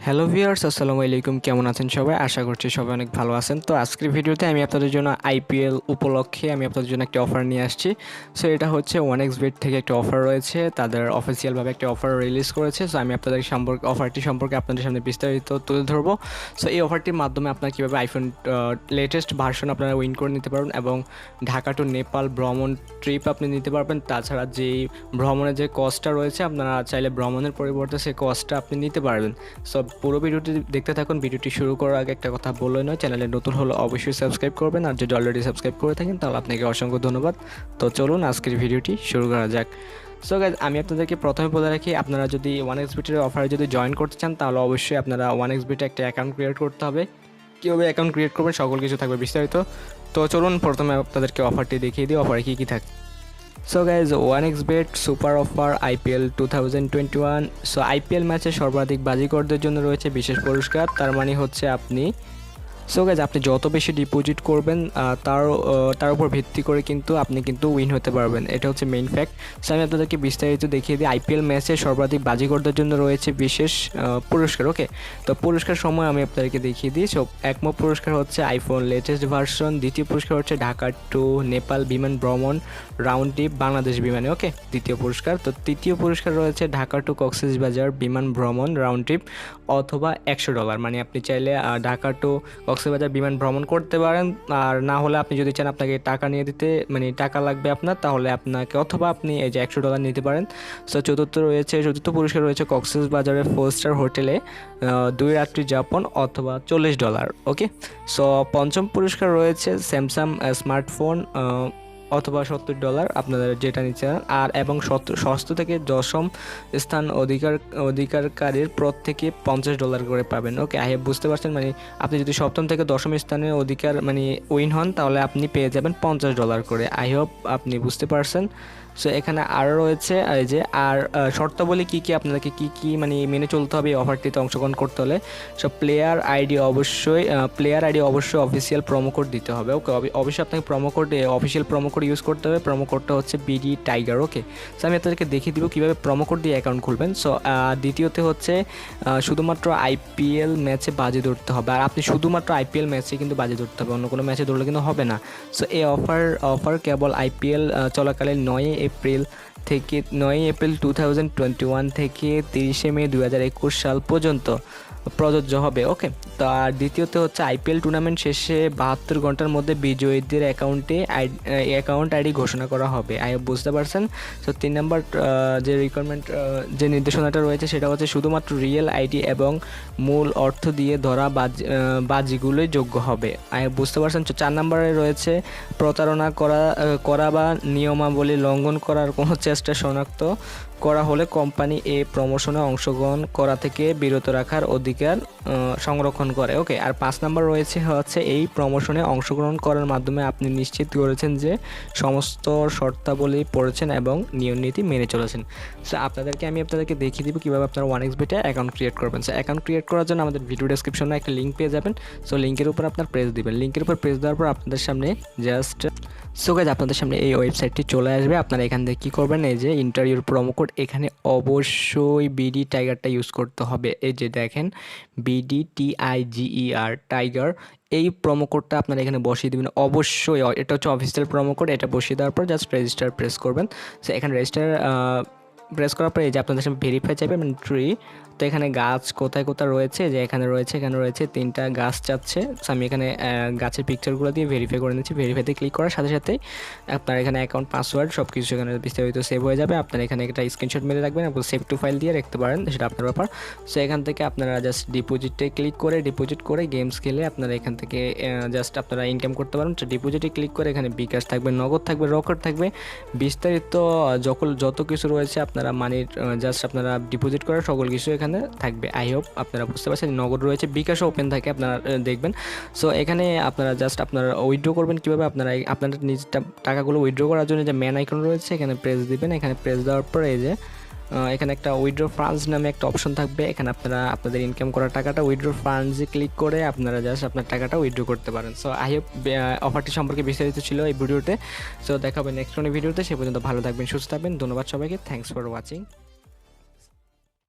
Hello viewers, আসসালামু আলাইকুম। কেমন আছেন সবাই? আশা করছি সবাই অনেক ভালো আছেন। তো আজকের ভিডিওতে আমি আপনাদের জন্য আইপিএল উপলক্ষে আমি আপনাদের জন্য একটা অফার নিয়ে আসছি। সো এটা হচ্ছে 1xBet থেকে একটা অফার রয়েছে, তাদের অফিসিয়ালভাবে একটা অফার রিলিজ করেছে। সো আমি আপনাদের অফারটি সম্পর্কে আপনাদের সামনে বিস্তারিত তুলে ধরবো। সো এই অফারটির মাধ্যমে আপনারা কীভাবে আইফোন লেটেস্ট ভার্সন আপনারা উইন করে নিতে পারবেন এবং ঢাকা টু নেপাল ভ্রমণ ট্রিপ আপনি নিতে পারবেন। তাছাড়া যেই ভ্রমণের যে কস্টটা রয়েছে, আপনারা চাইলে ভ্রমণের পরিবর্তে সেই কস্টটা আপনি নিতে পারবেন। সো পুরো ভিডিওটি দেখতে থাকুন। ভিডিওটি শুরু করার আগে একটা কথা বললেই নয়, চ্যানেলে নতুন হলে অবশ্যই সাবস্ক্রাইব করবেন, আর যদি অলরেডি সাবস্ক্রাইব করে থাকেন তাহলে আপনাকে অসংখ্য ধন্যবাদ। তো চলুন আজকের ভিডিওটি শুরু করা যাক। সো গাইজ, আমি আপনাদেরকে প্রথমে বলে রাখি, আপনারা যদি 1xBet-এর অফারে যদি জয়েন করতে চান তাহলে অবশ্যই আপনারা 1xBet-এ একটা অ্যাকাউন্ট ক্রিয়েট করতে হবে। কীভাবে অ্যাকাউন্ট ক্রিয়েট করবেন সকল কিছু থাকবে বিস্তারিত। তো চলুন প্রথমে আপনাদেরকে অফারটি দেখিয়ে দিই, অফারে কী কী থাকে। So guys, 1xBet super offer IPL 2021। So IPL ম্যাচে সর্বাধিক বাজিকরদের জন্য রয়েছে বিশেষ পুরস্কার। তার মানে হচ্ছে আপনি যত বেশি ডিপোজিট করবেন তার উপর ভিত্তি করে আপনি উইন হতে পারবেন। এটা হচ্ছে মেইন ফ্যাক্ট। সো আমি আপনাদেরকে বিস্তারিত দেখিয়ে দিই। আইপিএল ম্যাচে সর্বাধিক বাজিকরদের জন্য রয়েছে বিশেষ পুরস্কার। ওকে, তো পুরস্কার সময় আমি আপনাদেরকে দেখিয়ে দিই। সো এক নম্বর পুরস্কার হচ্ছে আইফোন লেটেস্ট ভার্সন, দ্বিতীয় পুরস্কার হচ্ছে ঢাকা টু নেপাল বিমান ভ্রমণ রাউন্ড ট্রিপ বাংলাদেশ বিমানে। ওকে, দ্বিতীয় পুরস্কার। তো তৃতীয় পুরস্কার রয়েছে ঢাকা টু কক্সবাজার বিমান ভ্রমণ রাউন্ড ট্রিপ অথবা $100। মানে আপনি চাইলে ঢাকা টু কক্সবাজার বিমান ভ্রমণ করতে পারেন, আর না হলে আপনি যদি চান আপনাকে টাকা নিয়ে দিতে, মানে টাকা লাগবে আপনার, তাহলে আপনাকে অথবা আপনি এই যে $100 নিতে পারেন। সো চতুর্থ পুরস্কার রয়েছে কক্সবাজারের 4 স্টার হোটেলে 2 রাত্রি যাপন অথবা $40। ওকে, সো পঞ্চম পুরস্কার রয়েছে স্যামসাং স্মার্টফোন অথবা $70, আপনারা যেটা নিচ্ছেন। আর এবং ষষ্ঠ থেকে দশম স্থান অধিকারকারীর প্রত্যেকে $50 করে পাবেন। ওকে, বুঝতে পারছেন, মানে আপনি যদি সপ্তম থেকে দশম স্থানে উইন হন তাহলে আপনি পেয়ে যাবেন $50 করে। আই হোপ আপনি বুঝতে পারছেন। সো এখানে আরও রয়েছে এই যে শর্তাবলী কী আপনাদেরকে কী মেনে চলতে হবে এই অফারটিতে অংশগ্রহণ করতে হলে। সো প্লেয়ার আইডি অবশ্যই অফিসিয়াল প্রোমো কোড দিতে হবে। ওকে, অবশ্যই আপনাকে অফিসিয়াল প্রোমো কোড ইউজ করতে হবে। প্রোমো কোডটা হচ্ছে BDTIGER। ওকে, সো আমি আপনাদেরকে দেখিয়ে দিব কীভাবে প্রোমো কোড দিয়ে অ্যাকাউন্ট খুলবেন। সো দ্বিতীয়তে হচ্ছে শুধুমাত্র আইপিএল ম্যাচে বাজি ধরতে হবে, আর আপনি শুধুমাত্র আইপিএল ম্যাচে বাজি ধরতে হবে, অন্য কোনো ম্যাচে ধরলে হবে না। সো এই অফার কেবল আইপিএল চলাকালীন 9 এপ্রিল 2021 থেকে 30 মে 2021 সাল পর্যন্ত প্রযোজ্য হবে। ওকে, তো আর দ্বিতীয়ত হচ্ছে আইপিএল টুর্নামেন্ট শেষে 72 ঘন্টার মধ্যে বিজয়ীদের অ্যাকাউন্ট আইডি ঘোষণা করা হবে। বুঝতে পারছেন। সো 3 নম্বর যে নির্দেশনাটা রয়েছে সেটা হচ্ছে শুধুমাত্র রিয়েল আইডি এবং মূল অর্থ দিয়ে ধরা বাজিগুলোই যোগ্য হবে। বুঝতে পারছেন। 4 নম্বরে রয়েছে প্রতারণা করা বা নিয়মাবলী লঙ্ঘন করার কোনো চেষ্টা শনাক্ত করা হলে কোম্পানি এই প্রমোশনে অংশগ্রহণ করা থেকে বিরত রাখার অধিকার সংরক্ষণ করে। ওকে, আর 5 নম্বর রয়েছে এই প্রমোশনে অংশগ্রহণ করার মাধ্যমে আপনি নিশ্চিত করেছেন যে সমস্ত শর্তাবলী পড়েছেন এবং নিয়মনীতি মেনে চলেছেন। সো আমি আপনাদেরকে দেখিয়ে দিব কীভাবে আপনারা 1xBet-এ অ্যাকাউন্ট ক্রিয়েট করবেন। সো অ্যাকাউন্ট ক্রিয়েট করার জন্য আমাদের ভিডিও ডেসক্রিপশনে একটা লিঙ্ক পেয়ে যাবেন। সো লিঙ্কের উপর আপনার প্রেস দিবেন। লিঙ্কের উপর প্রেস দেওয়ার পর আপনাদের সামনে আপনাদের সামনে এই ওয়েবসাইটটি চলে আসবে। আপনারা এখান থেকে কী করবেন, এই যে ইন্টারভিউর প্রোমো কোড, এখানে অবশ্যই BDTIGER-টা ইউজ করতে হবে। এই যে দেখেন BDTIGER টাইগার, এই প্রোমো কোডটা আপনারা এখানে বসিয়ে দেবেন অবশ্যই। এটা হচ্ছে অফিসিয়াল প্রোমো কোড। এটা বসিয়ে দেওয়ার পর জাস্ট রেজিস্টার প্রেস করবেন। সো এখানে রেজিস্টার প্রেস করার পর এই যে আপনাদের সামনে ভেরিফাই চাইবে, মানে ট্রি। তো এখানে গাছ কোথায় রয়েছে, যে এখানে রয়েছে 3টা গাছ চাচ্ছে। আমি এখানে গাছের পিকচারগুলো দিয়ে ভেরিফাই করে নিচ্ছি। ভেরিফাইতে ক্লিক করার সাথে সাথেই আপনার এখানে অ্যাকাউন্ট পাসওয়ার্ড সব কিছু এখানে বিস্তারিত সেভ হয়ে যাবে। আপনারা এখানে একটা স্ক্রিনশট মেরে রাখবেন এবং সেভ টু ফাইল দিয়ে রাখতে পারেন, সেটা আপনার ব্যাপার। সো এখান থেকে আপনারা জাস্ট ডিপোজিটে ক্লিক করে গেমস খেলে আপনারা এখান থেকে জাস্ট আপনারা ইনকাম করতে পারেন। তো ডিপোজিটে ক্লিক করে এখানে বিকাশ থাকবে, নগদ থাকবে, রকেট থাকবে, বিস্তারিত যত কিছু রয়েছে আপনারা জাস্ট আপনারা ডিপোজিট করার সকল কিছু এখানে থাকবে। আই হোপ আপনারা বুঝতে পারছেন। নগদ রয়েছে, বিকাশও ওপেন থাকে, আপনারা দেখবেন। সো এখানে আপনারা জাস্ট আপনারা উইথড্র করবেন কীভাবে, আপনাদের নিজের টাকাগুলো উইথড্র করার জন্য যে ম্যান আইকন রয়েছে এখানে প্রেস দিবেন। এখানে প্রেস দেওয়ার পরে এই যে এখানে একটা উইথড্র ফান্ডস নামে একটা অপশন থাকবে। এখানে আপনারা আপনাদের ইনকাম করা টাকাটা উইথড্র ফান্ডসে ক্লিক করে আপনারা জাস্ট আপনার টাকাটা উইথড্র করতে পারেন। সো আই হোপ অফারটি সম্পর্কে বিস্তারিত ছিল এই ভিডিওতে। সো দেখা হবে নেক্সট কোনো ভিডিওতে। সে পর্যন্ত ভালো থাকবেন, সুস্থ থাকবেন। ধন্যবাদ সবাইকে। Thanks for watching.